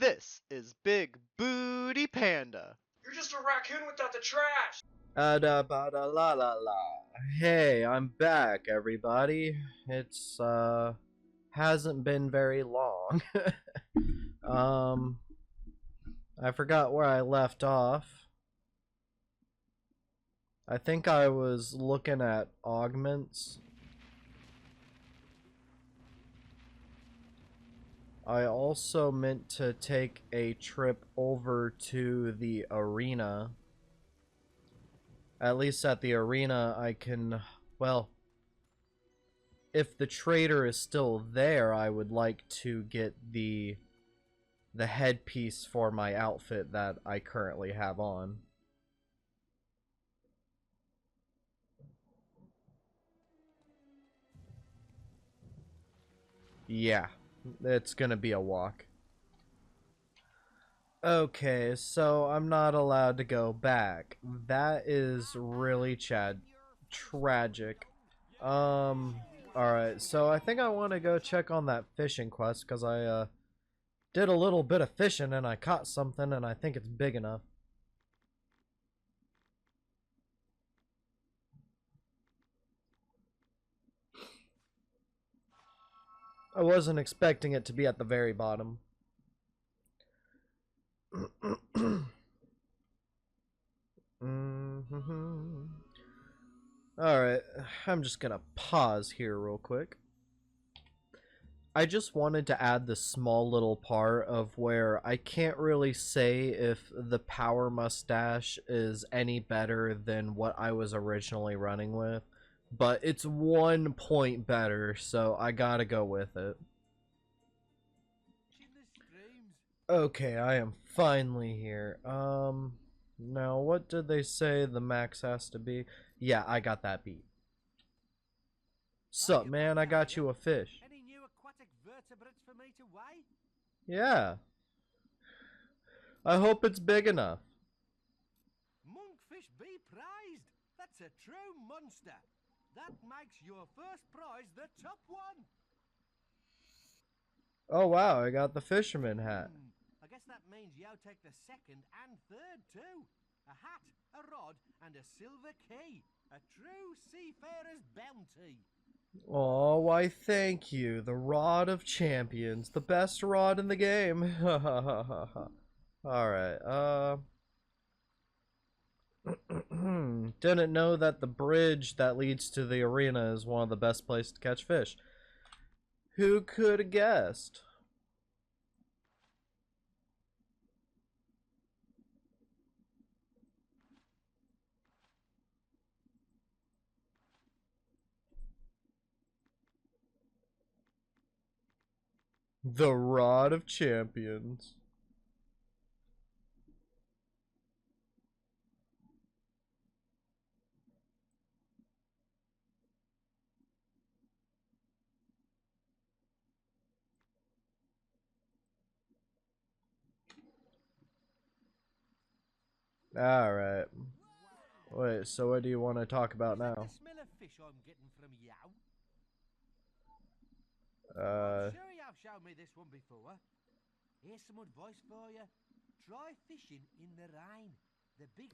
This is Big Booty Panda. You're just a raccoon without the trash! Da ba da la la la. Hey, I'm back, everybody. It's hasn't been very long. um I forgot where I left off. I think I was looking at augments. I also meant to take a trip over to the arena. At least at the arena I can, well, if the trader is still there, I would like to get the headpiece for my outfit that I currently have on. Yeah, it's gonna be a walk. Okay, so I'm not allowed to go back. That is really tragic. Alright, so I think I want to go check on that fishing quest, because I, did a little bit of fishing and I caught something and I think it's big enough. I wasn't expecting it to be at the very bottom. Alright, I'm just gonna pause here real quick. I just wanted to add this small little part of where I can't really say if the power mustache is any better than what I was originally running with, but it's 1 point better, so I gotta go with it. Okay, I am finally here. Now what did they say the max has to be? Yeah, I got that beat. Sup, man, I got you a fish. Any new aquatic vertebrates for me to weigh? Yeah. I hope it's big enough. Monkfish be prized. That's a true monster. That makes your first prize the top one. Oh wow, I got the fisherman hat. I guess that means you take the second and third too. A hat, a rod, and a silver key. A true seafarer's bounty. Oh, why thank you. The Rod of Champions. The best rod in the game. Alright, didn't know that the bridge that leads to the arena is one of the best places to catch fish. Who could have guessed? The Rod of Champions. Alright. Wait, so what do you want to talk about now? The smell of fish I'm getting from you. I'm sure you have shown me this one before. Here's some advice for you. Try fishing in the rain. The big...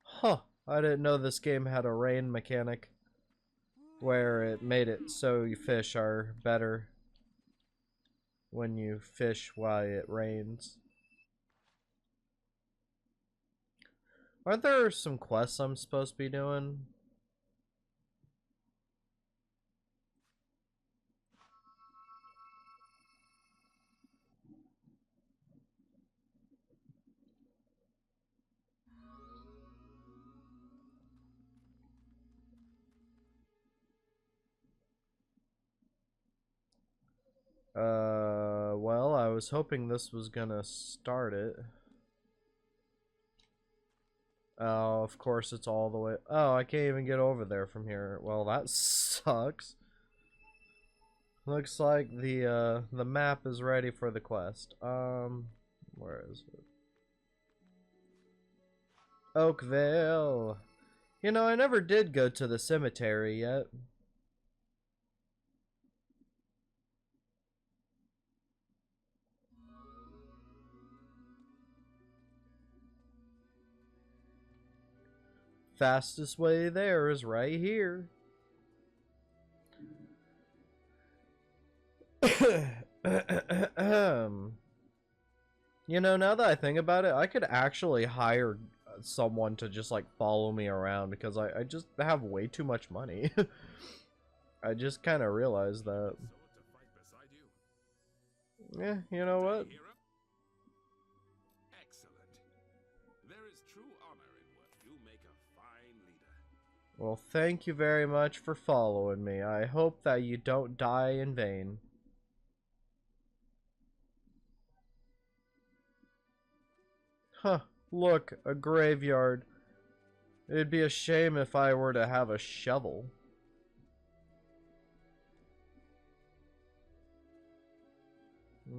Huh. I didn't know this game had a rain mechanic where it made it so you fish are better when you fish while it rains. Aren't there some quests I'm supposed to be doing? Well, I was hoping this was gonna start it. Oh, of course it's all the way... Oh, I can't even get over there from here. Well, that sucks. Looks like the map is ready for the quest. Where is it? Oakville! You know, I never did go to the cemetery yet. fastest way there is right here. You know, now that I think about it, I could actually hire someone to just like follow me around because I just have way too much money. I just kind of realized that. Yeah, you know what? Excellent. There is true honor in what you make a fine leader. Well, thank you very much for following me. I hope that you don't die in vain. Huh, look, a graveyard. It'd be a shame if I were to have a shovel.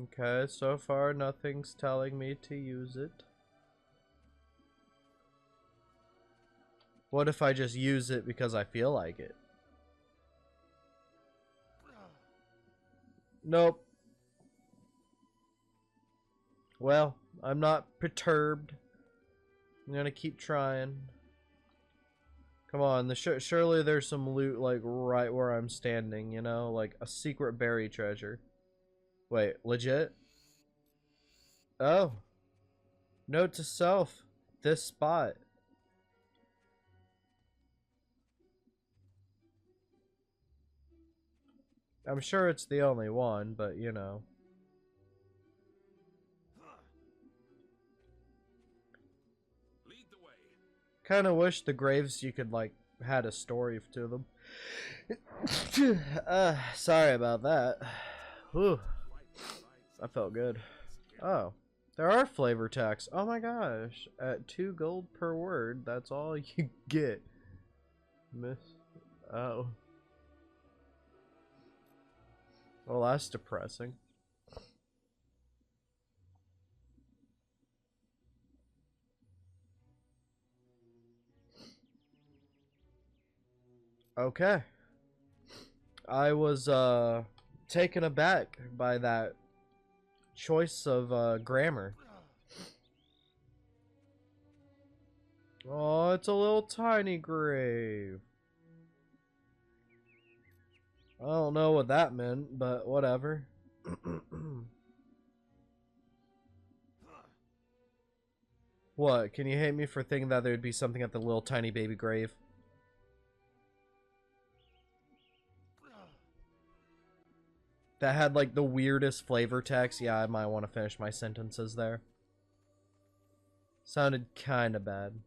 Okay, so far nothing's telling me to use it. What if I just use it because I feel like it? Nope. Well, I'm not perturbed. I'm gonna keep trying. Come on, surely there's some loot like right where I'm standing, you know? Like a secret berry treasure. Wait, legit? Oh. Note to self. This spot. I'm sure it's the only one, but you know. Lead the way. Kind of wish the graves you could like had a story to them. Sorry about that. Whew. That felt good. Oh, there are flavor text. Oh my gosh. At 2 gold per word, that's all you get. Miss. Oh. Well, that's depressing. Okay. I was taken aback by that choice of grammar. Oh, it's a little tiny grave. I don't know what that meant, but whatever. What? Can you hate me for thinking that there'd be something at the little tiny baby grave? That had like the weirdest flavor text. Yeah, I might want to finish my sentences there. Sounded kind of bad.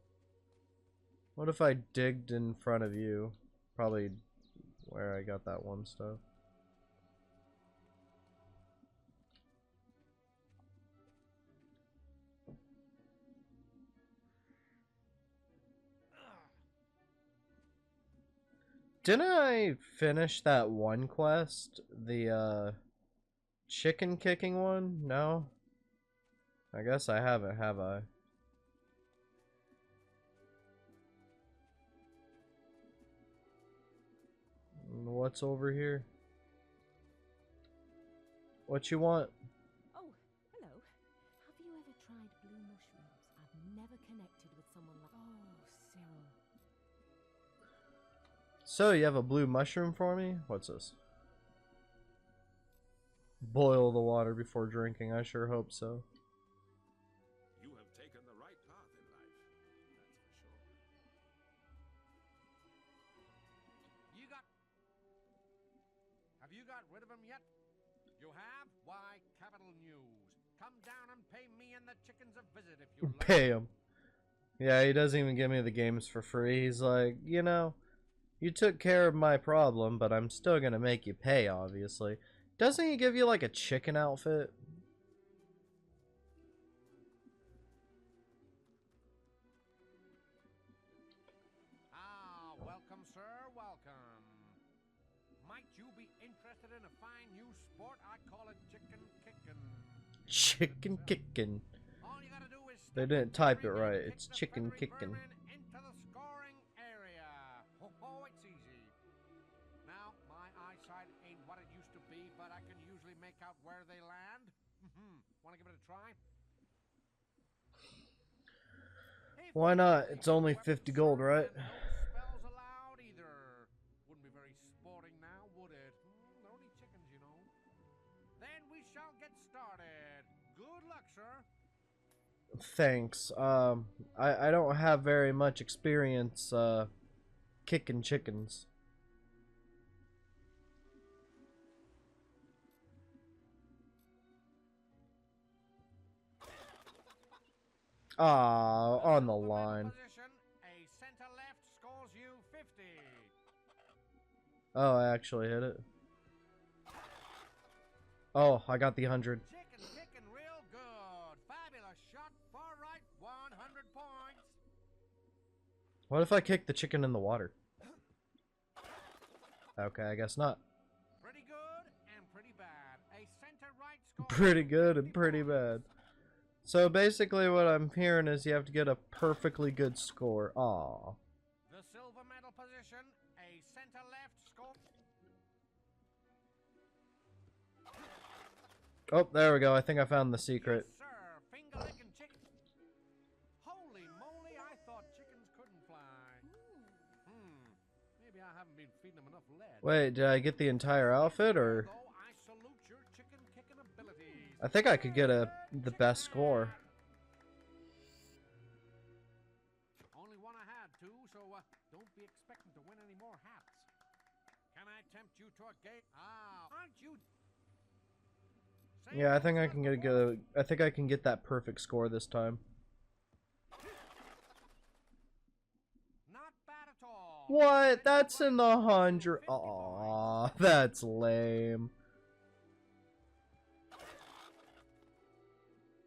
What if I digged in front of you? Probably where I got that one stuff. Didn't I finish that one quest? The chicken kicking one? No? I guess I haven't, have I? What's over here? What you want? Oh, hello. Have you ever tried blue mushrooms? I've never connected with someone like... Oh, Cyril. So, you have a blue mushroom for me? What's this? Boil the water before drinking. I sure hope so. You have taken the right path in life. That's for sure. Have you got rid of him yet? You have? Why, capital news. Come down and pay me and the chickens a visit if you like. Pay him. Yeah, he doesn't even give me the games for free. He's like, you know, you took care of my problem, but I'm still gonna make you pay, obviously. Doesn't he give you like a chicken outfit? Ah, welcome, sir, welcome. Might you be interested in a fine new sport? I call it chicken kicking. Chicken kicking. All you gotta do is They step didn't every type it man, right. kick It's the chicken feathery kicking. vermin into the scoring area. Oh, it's easy. Now, my eyesight ain't what it used to be, but I can usually make out where they land. Wanna give it a try? Hey, Why not? It's only 50 gold, right? No spells allowed either. Wouldn't be very sporting now, would it? They're only chickens, you know. Then we shall get started. Good luck, sir. Thanks. I don't have very much experience, kicking chickens. Ah, on the line. Position, a center left scores you 50. Oh, I actually hit it. Oh, I got the 100. Chicken kicking real good. Fabulous shot. Far right, 100 points. What if I kick the chicken in the water? Okay, I guess not. Pretty good and pretty bad. A center right score. Pretty good and pretty bad. So basically what I'm hearing is you have to get a perfectly good score. Aw. The silver medal position, a center left score. Oh, there we go. I think I found the secret. Yes, sir. Finger licking chicken. Holy moly, I thought chickens couldn't fly. Maybe I haven't been feeding them enough lead. Wait, did I get the entire outfit or? Though I salute your chicken kicking abilities. I think I could get the best score. Only one I had too, so don't be expecting to win any more hats. Can I tempt you to a game? Aren't you? Yeah, I think I can I think I can get that perfect score this time. Not bad at all. What? That's in the 100. Aw, that's lame.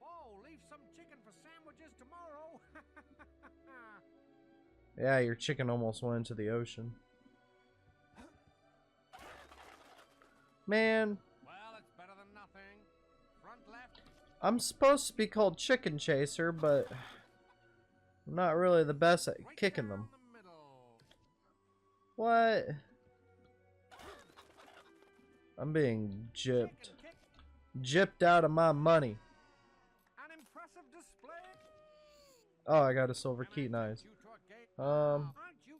Oh, leave some chicken for sandwiches tomorrow. Yeah, your chicken almost went into the ocean. Man, Well, it's better than nothing. Front left. I'm supposed to be called Chicken Chaser, but I'm not really the best at Right kicking down them. the middle. What? I'm being gypped. Chicken kick. Gypped out of my money. An impressive display. Oh, I got a silver Can I key, tempt nice. you to a game? Um, Aren't you?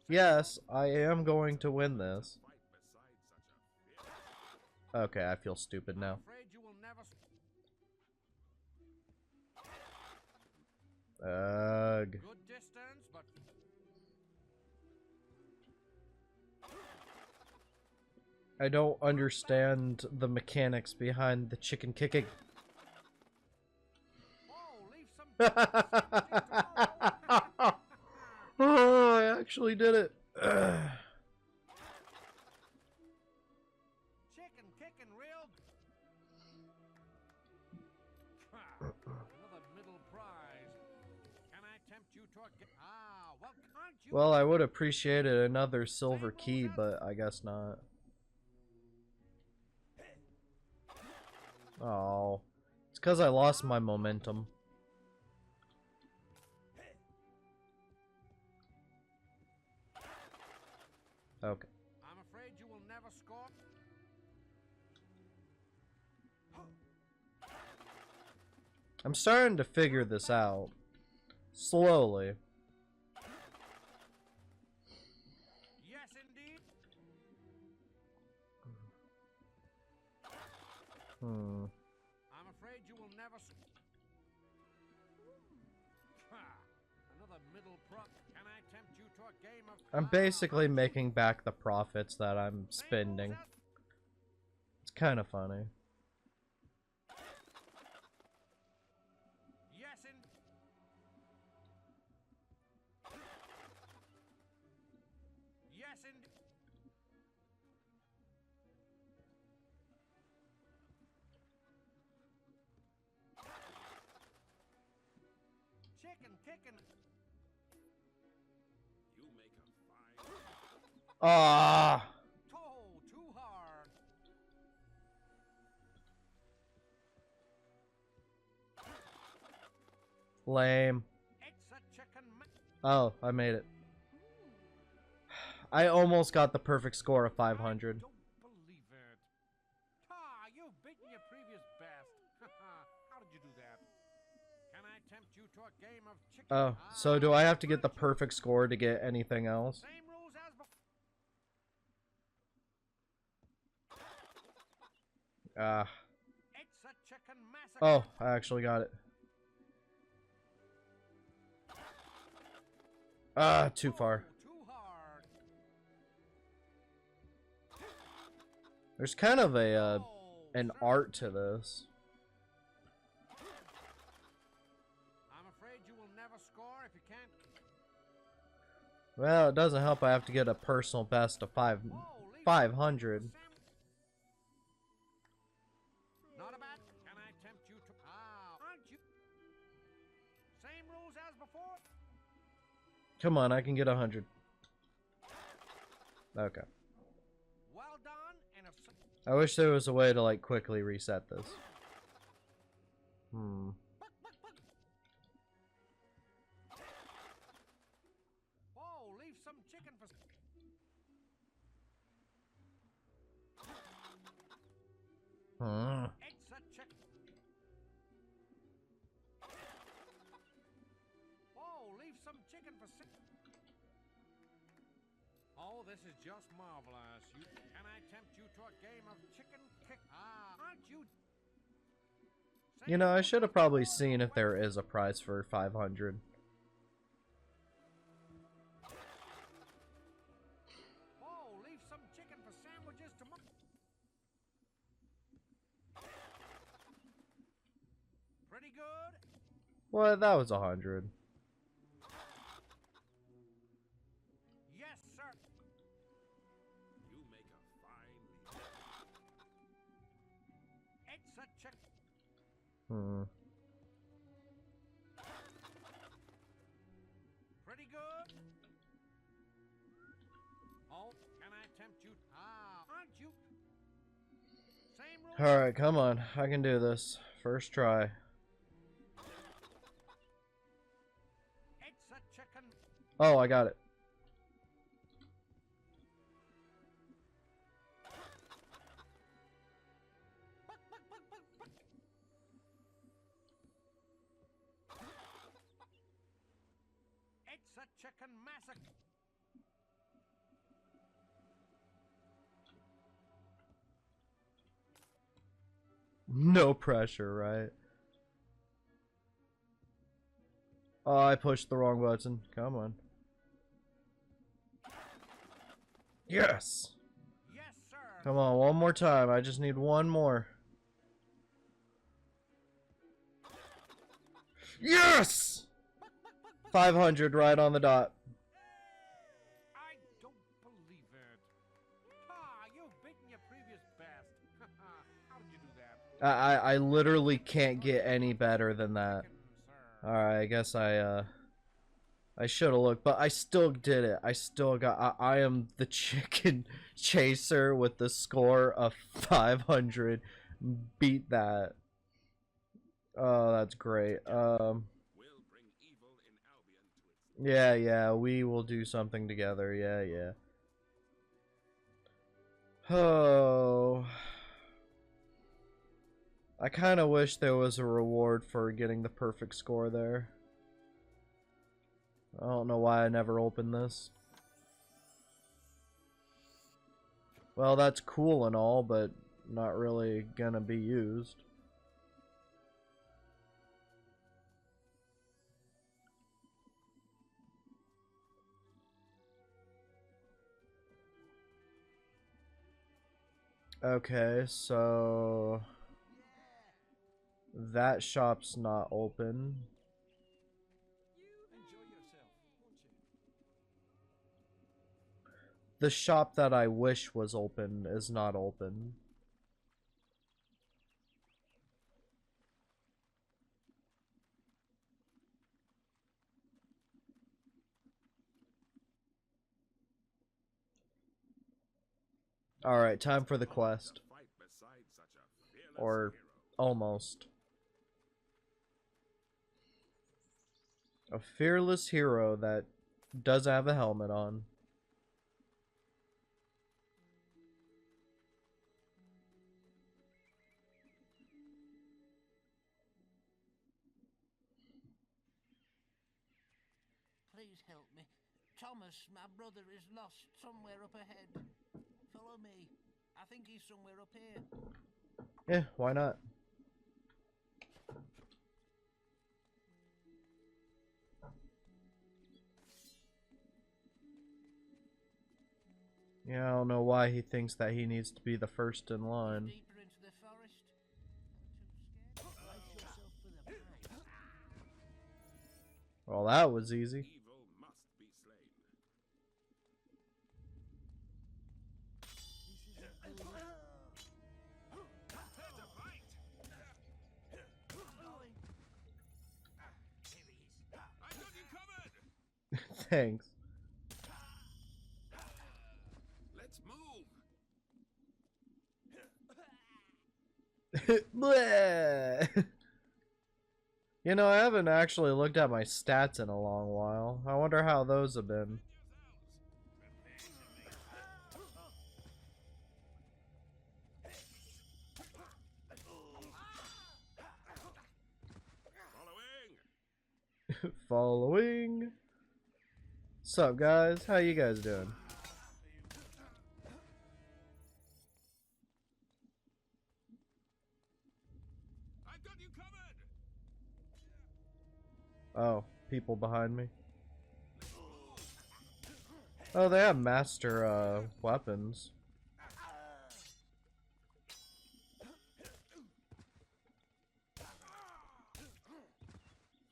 yes, I am going to win this. Fight beside such a Okay, I feel stupid now. I'm afraid you will never. Ugh. Good distance, but I don't understand the mechanics behind the chicken kicking. oh, leave some chicken for sandwiches tomorrow. Oh, I actually did it. Ugh. Chicken kicking real. Another middle prize. Can I tempt you to a well, can't you? Well, I would appreciate it another silver key, but I guess not. Oh, it's because I lost my momentum. Okay. I'm afraid you will never score. I'm starting to figure this out. Slowly. Yes, indeed. Hmm. I'm afraid you will never. Another middle prop. Can I tempt you to a game of? I'm basically making back the profits that I'm spending. It's kind of funny. Yes, in. Yes, in. Chicken kicking. You make a fine. Ah, Oh, too hard. lame. It's a chicken. Oh, I made it. I almost got the perfect score of 500. I don't believe it. You've beaten your previous best. How did you do that? Can I tempt you to a game of chicken? Oh, so do I have to get the perfect score to get anything else? Same rules as before. Ah. It's a chicken massacre. Oh, I actually got it. Ah, too far. Too hard. There's kind of a Oh, an sir. art to this. I'm afraid you will never score if you can't. Well, it doesn't help I have to get a personal best of 500. Not a bad. Can I tempt you to? Aren't you? Same rules as before. Come on, I can get 100. Okay. Well done. And if I wish there was a way to like quickly reset this. oh, leave some chicken for. It's a chicken. Oh, leave some chicken for. Oh, this is just marvelous. Can I tempt you to a game of chicken kick? Aren't you? You know, I should have probably seen if there is a prize for 500. Oh, leave some chicken for sandwiches tomorrow. Pretty good. Well, that was 100. Yes, sir. You make a fine leader. It's a chicken. Pretty good. Oh, can I tempt you? Aren't you? Same rules. Alright, come on. I can do this. First try. It's a chicken. Oh, I got it. It's a chicken massacre. No pressure, right? Oh, I pushed the wrong button. Come on. Yes! Yes, sir. Come on, one more time. I just need one more. Yes! 500 right on the dot. I don't believe it. You've beaten your previous best. How did you do that? I literally can't get any better than that. Chicken, sir. Alright, I guess I should have looked, but I still did it. I still got I am the chicken chaser with the score of 500. Beat that. Oh, that's great. Will bring evil in Albion to its Yeah, we will do something together. Yeah. Oh. I kind of wish there was a reward for getting the perfect score there. I don't know why I never opened this. Well, that's cool and all, but not really gonna be used. Okay, so that shop's not open. Enjoy yourself, won't you? The shop that I wish was open is not open. Alright, time for the quest. fight beside such a fearless Or hero. almost. A fearless hero that does have a helmet on. please help me. Thomas, my brother, is lost somewhere up ahead. Follow me. I think he's somewhere up here. Yeah, why not? Yeah, I don't know why he thinks that he needs to be the first in line. Deeper into the forest. Not too scared. Brace yourself for the pain. Well, that was easy. Evil must be slain. Prepare to fight! I've got you covered! Thanks. Let's move! Bleh. You know, I haven't actually looked at my stats in a long while. I wonder how those have been. Following! Following. What's up, guys? How you guys doing? I've got you covered! Oh, people behind me. Oh, they have master weapons.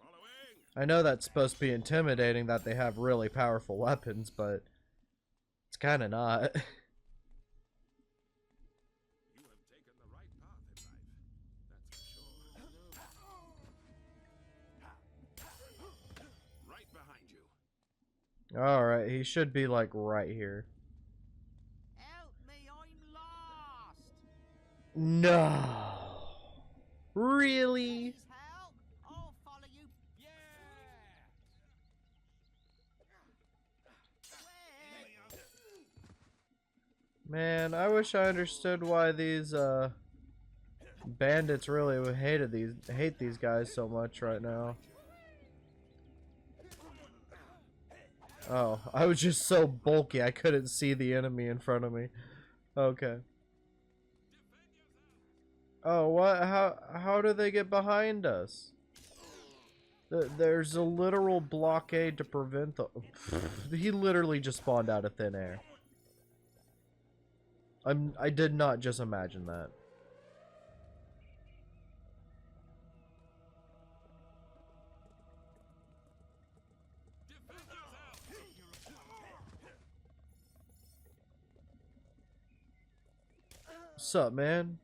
Following! I know that's supposed to be intimidating that they have really powerful weapons, but it's kind of not. You have taken the right path in life. That's for sure. Right behind you. Alright, he should be like right here. Help me, I'm lost. No. Really? Please help. I'll follow you. Yeah! Where? Man, I wish I understood why these bandits really would hate these guys so much right now. Oh, I was just so bulky I couldn't see the enemy in front of me. Okay. Oh, what? How do they get behind us? There's a literal blockade to prevent the... He literally just spawned out of thin air. I did not just imagine that. What's up, man?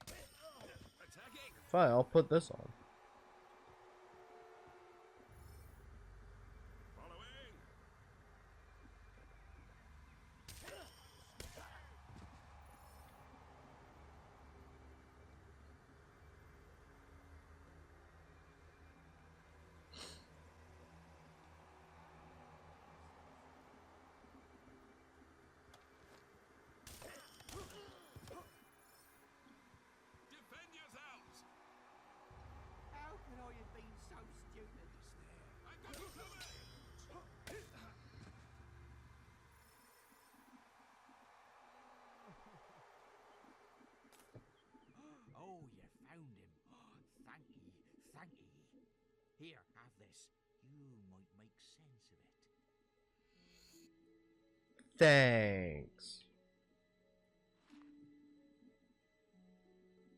Attacking! Fine, I'll put this on. Following! Defend yourselves! How could I have been so stupid? I've got you covered! Oh, you found him. Thank ye, thank ye. Here, have this. You might make sense of it. Thanks. Good standing here.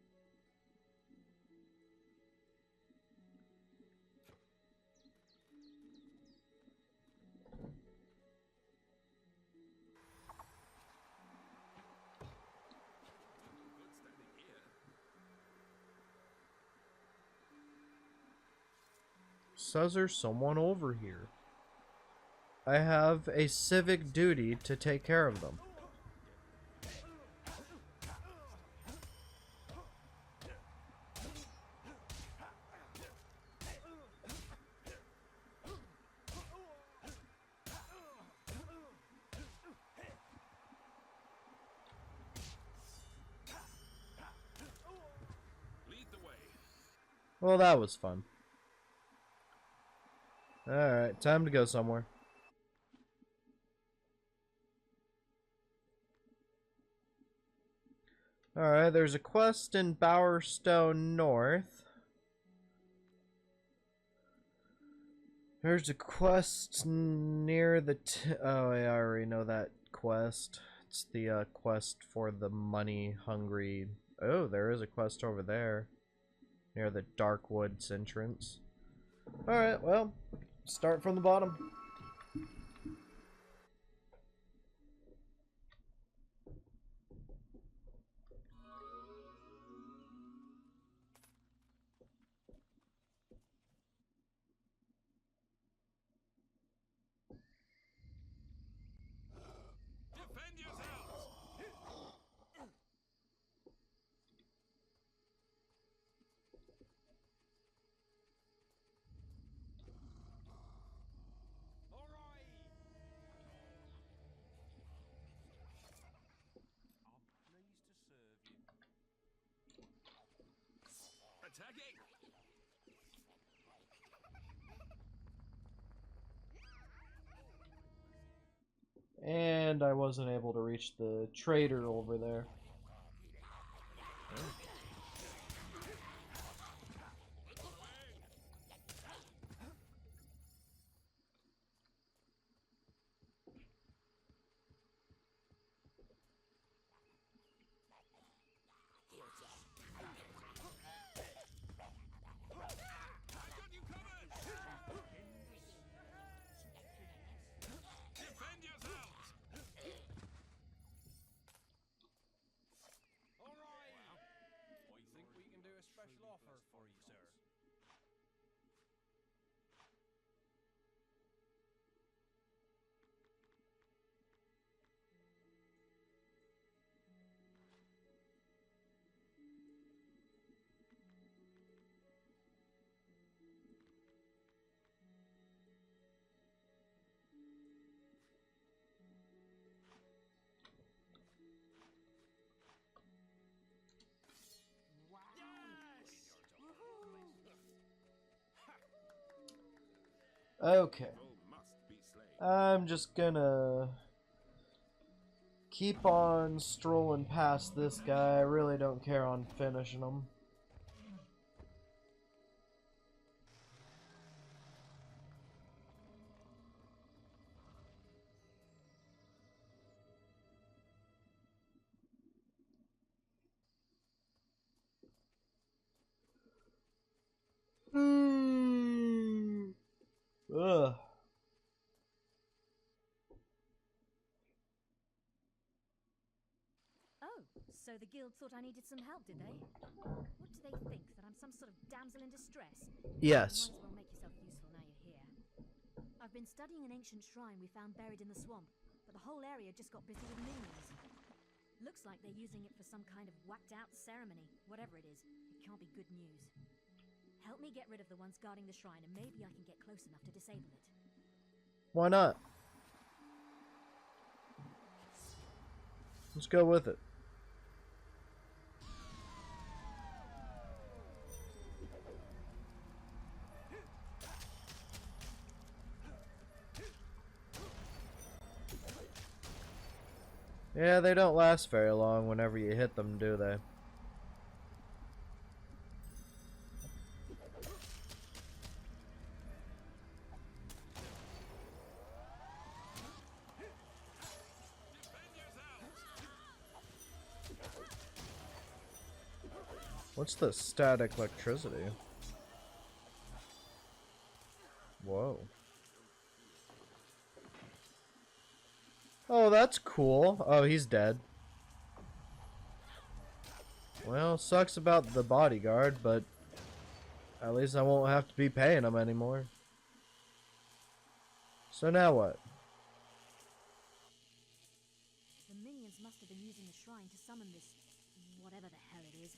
Says there's someone over here. I have a civic duty to take care of them. Lead the way. Well, that was fun. Alright, time to go somewhere. Alright, there's a quest in Bowerstone North. There's a quest near the oh, yeah, I already know that quest. It's the quest for the money-hungry... Oh, there is a quest over there. Near the Dark Woods entrance. Alright, well, start from the bottom. Defend yourselves! All right. I'm pleased to serve you. Attacking! And I wasn't able to reach the trader over there. I've got you covered! Defend yourselves! All right. I think we can do a special offer for you, sir. Okay. Foe must be slain. I'm just gonna keep on strolling past this guy. I really don't care on finishing him. Ugh. Oh, so the guild thought I needed some help, did they? What do they think? That I'm some sort of damsel in distress? Yes. Might as well make yourself useful now you're here. I've been studying an ancient shrine we found buried in the swamp, but the whole area just got busy with minions. Looks like they're using it for some kind of whacked-out ceremony. Whatever it is, it can't be good news. Help me get rid of the ones guarding the shrine, and maybe I can get close enough to disable it. Why not? Let's go with it. Yeah, they don't last very long whenever you hit them, do they? What's the static electricity? Whoa. Oh, that's cool. Oh, he's dead. Well, sucks about the bodyguard, but at least I won't have to be paying him anymore. So now what? The minions must have been using the shrine to summon this... whatever the hell it is.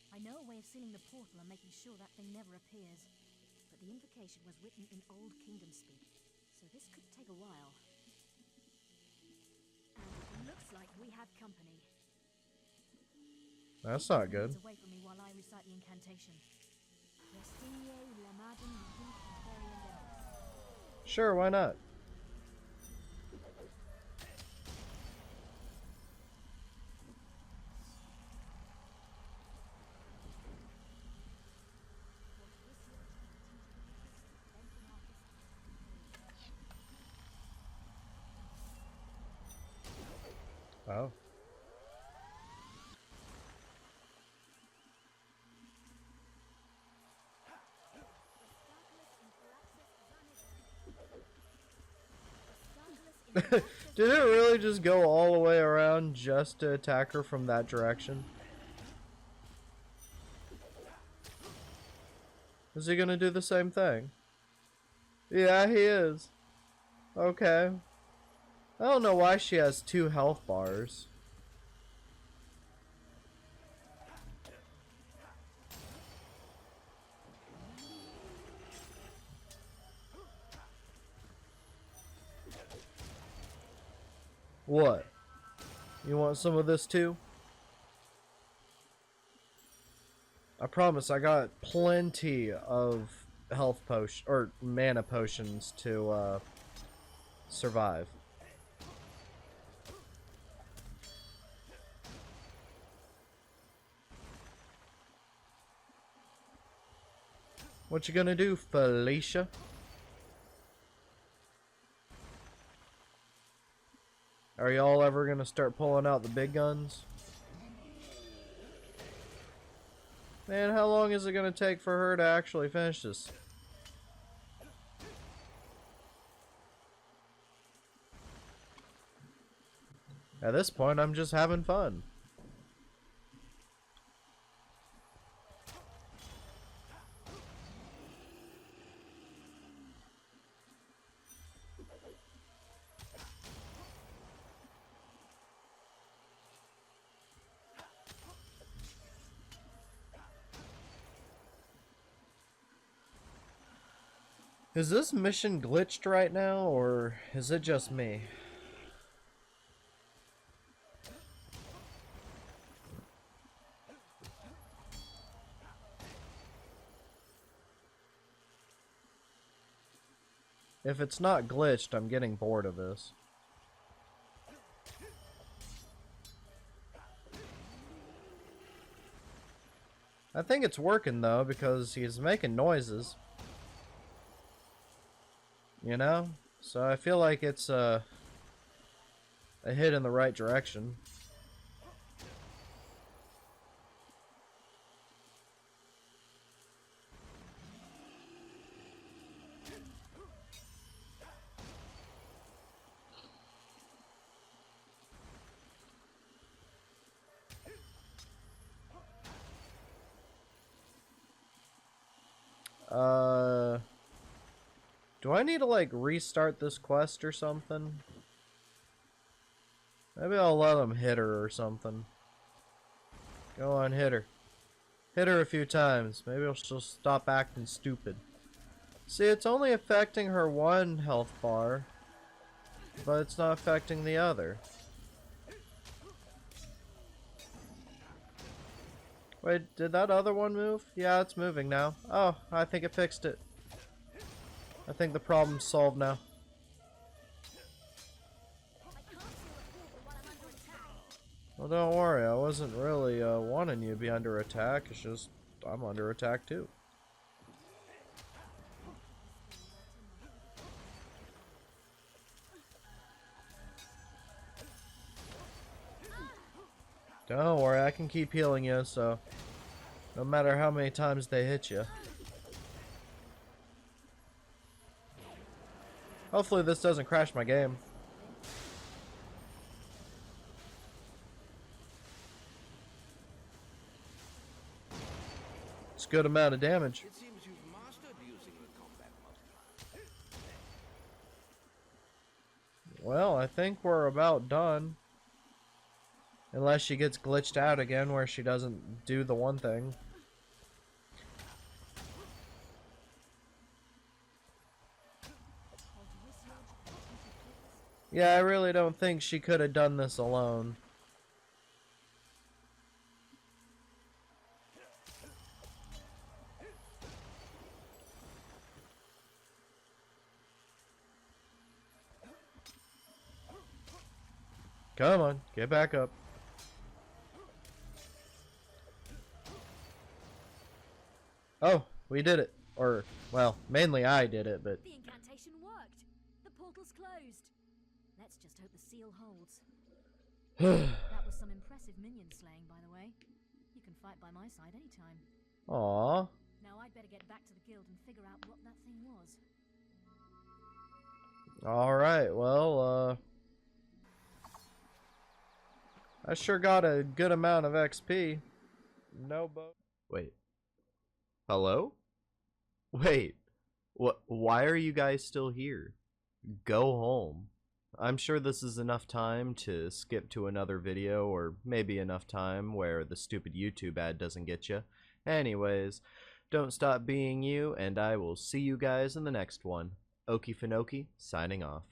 I know a way of sealing the portal and making sure that thing never appears. But the invocation was written in Old Kingdom speak, so this could take a while. And it looks like we have company. That's not good. Away from me while I recite the incantation. Sure, why not? Oh. Did it really just go all the way around just to attack her from that direction? Is he gonna do the same thing? Yeah, he is. Okay. I don't know why she has 2 health bars. What? You want some of this too? I promise I got plenty of health potion or mana potions to survive. What you gonna do, Felicia? Are y'all ever gonna start pulling out the big guns? Man, how long is it gonna take for her to actually finish this? At this point, I'm just having fun. Is this mission glitched right now, or is it just me? If it's not glitched, I'm getting bored of this. I think it's working though, because he's making noises. You know? So I feel like it's a hit in the right direction. Do I need to like restart this quest or something? Maybe I'll let him hit her or something. Go on, hit her. Hit her a few times. Maybe she'll stop acting stupid. See, it's only affecting her 1 health bar, but it's not affecting the other. Wait, did that other one move? Yeah, it's moving now. Oh, I think it fixed it. I think the problem's solved now. Well, don't worry. I wasn't really wanting you to be under attack. It's just I'm under attack too. Don't worry. I can keep healing you, so no matter how many times they hit you. Hopefully this doesn't crash my game. It's a good amount of damage. It seems you've mastered using the combat multiplier. Well, I think we're about done. Unless she gets glitched out again where she doesn't do the one thing. Yeah, I really don't think she could have done this alone. Come on, get back up. Oh, we did it. Or, well, mainly I did it, but... The incantation worked. The portal's closed. Let's just hope the seal holds. That was some impressive minion slaying, by the way. You can fight by my side anytime. Aww. Now I'd better get back to the guild and figure out what that thing was. Alright, well, I sure got a good amount of XP. No bo- Wait. Hello? Wait. What? Why are you guys still here? Go home. I'm sure this is enough time to skip to another video, or maybe enough time where the stupid YouTube ad doesn't get you. Anyways, don't stop being you, and I will see you guys in the next one. Okie Finoki, signing off.